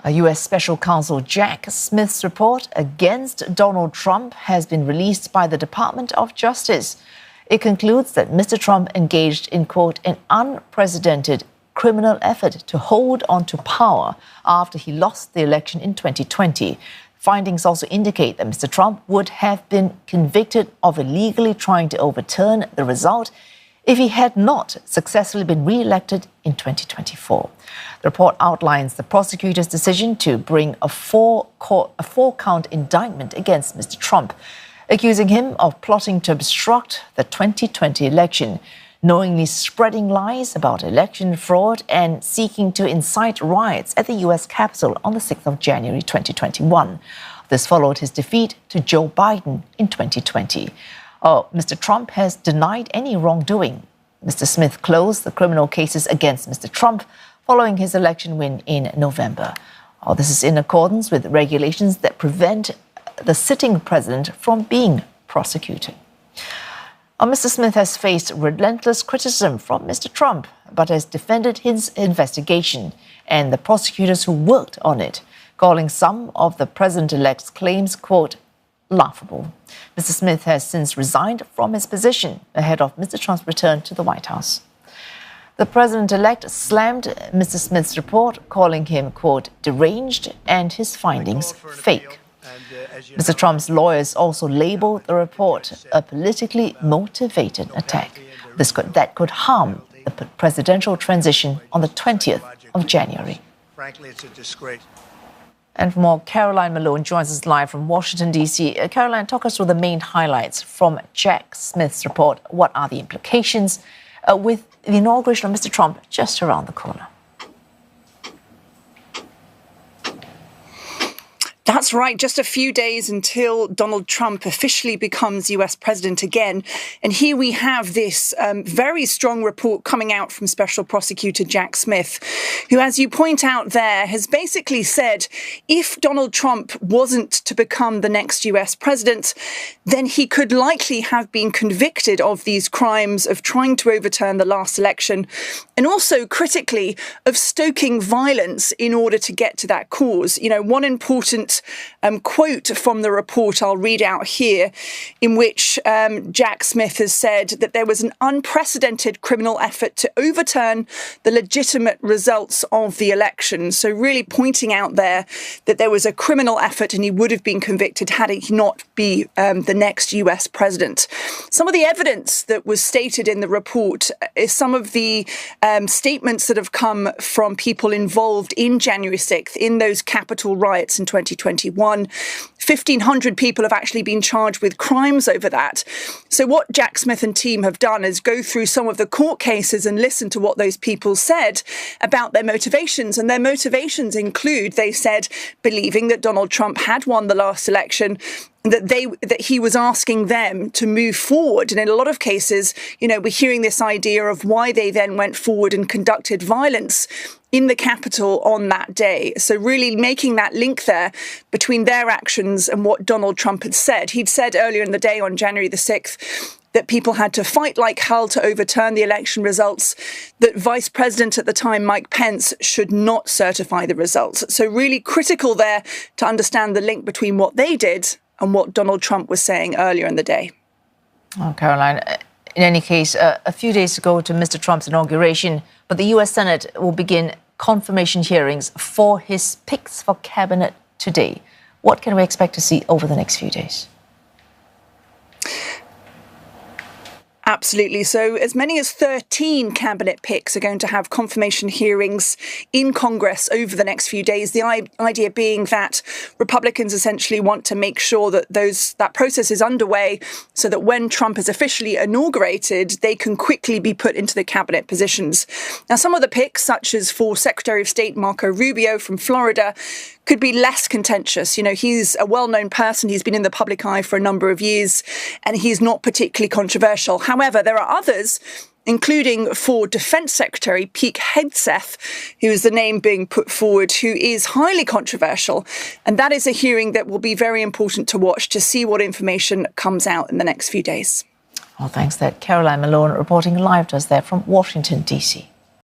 A U.S. Special Counsel Jack Smith's report against Donald Trump has been released by the Department of Justice. It concludes that Mr. Trump engaged in, quote, an unprecedented criminal effort to hold on to power after he lost the election in 2020. Findings also indicate that Mr. Trump would have been convicted of illegally trying to overturn the result if he had not successfully been re-elected in 2024. The report outlines the prosecutor's decision to bring a four-count indictment against Mr. Trump, accusing him of plotting to obstruct the 2020 election, knowingly spreading lies about election fraud and seeking to incite riots at the U.S. Capitol on the 6th of January 2021. This followed his defeat to Joe Biden in 2020. Mr. Trump has denied any wrongdoing. Mr. Smith closed the criminal cases against Mr. Trump following his election win in November. This is in accordance with regulations that prevent the sitting president from being prosecuted. Mr. Smith has faced relentless criticism from Mr. Trump, but has defended his investigation and the prosecutors who worked on it, calling some of the president-elect's claims, quote, laughable. Mr. Smith has since resigned from his position ahead of Mr. Trump's return to the White House. The president-elect slammed Mr. Smith's report, calling him, quote, deranged and his findings fake. Mr. Trump's lawyers also labeled the report a politically motivated attack. That could harm the presidential transition on the 20th of January. Frankly, it's a disgrace. And for more, Caroline Malone joins us live from Washington, D.C. Caroline, talk us through the main highlights from Jack Smith's report. What are the implications with the inauguration of Mr. Trump just around the corner? That's right. Just a few days until Donald Trump officially becomes US president again. And here we have this very strong report coming out from Special Prosecutor Jack Smith, who, as you point out there, has basically said if Donald Trump wasn't to become the next US president, then he could likely have been convicted of these crimes of trying to overturn the last election and also, critically, of stoking violence in order to get to that cause. You know, one important quote from the report I'll read out here, in which Jack Smith has said that there was an unprecedented criminal effort to overturn the legitimate results of the election. So really pointing out there that there was a criminal effort and he would have been convicted had he not be the next US president. Some of the evidence that was stated in the report is some of the statements that have come from people involved in January 6th, in those Capitol riots in 2021. 1,500 people have actually been charged with crimes over that. So what Jack Smith and team have done is go through some of the court cases and listen to what those people said about their motivations. And their motivations include, they said, believing that Donald Trump had won the last election, that he was asking them to move forward. And in a lot of cases, you know, we're hearing this idea of why they then went forward and conducted violence in the Capitol on that day. So really making that link there between their actions and what Donald Trump had said. He'd said earlier in the day on January the 6th that people had to fight like hell to overturn the election results, that Vice President at the time, Mike Pence, should not certify the results. So really critical there to understand the link between what they did and what Donald Trump was saying earlier in the day. Oh, Caroline, in any case, a few days to go to Mr. Trump's inauguration, but the U.S. Senate will begin confirmation hearings for his picks for cabinet today. What can we expect to see over the next few days? Absolutely. So as many as 13 cabinet picks are going to have confirmation hearings in Congress over the next few days. The idea being that Republicans essentially want to make sure that that process is underway so that when Trump is officially inaugurated, they can quickly be put into the cabinet positions. Now, some of the picks, such as for Secretary of State Marco Rubio from Florida, could be less contentious. You know, he's a well-known person. He's been in the public eye for a number of years, and he's not particularly controversial. However, there are others, including for Defense Secretary Pete Hegseth, who is the name being put forward, who is highly controversial. And that is a hearing that will be very important to watch to see what information comes out in the next few days. Well, thanks. That Caroline Malone reporting live to us there from Washington, D.C.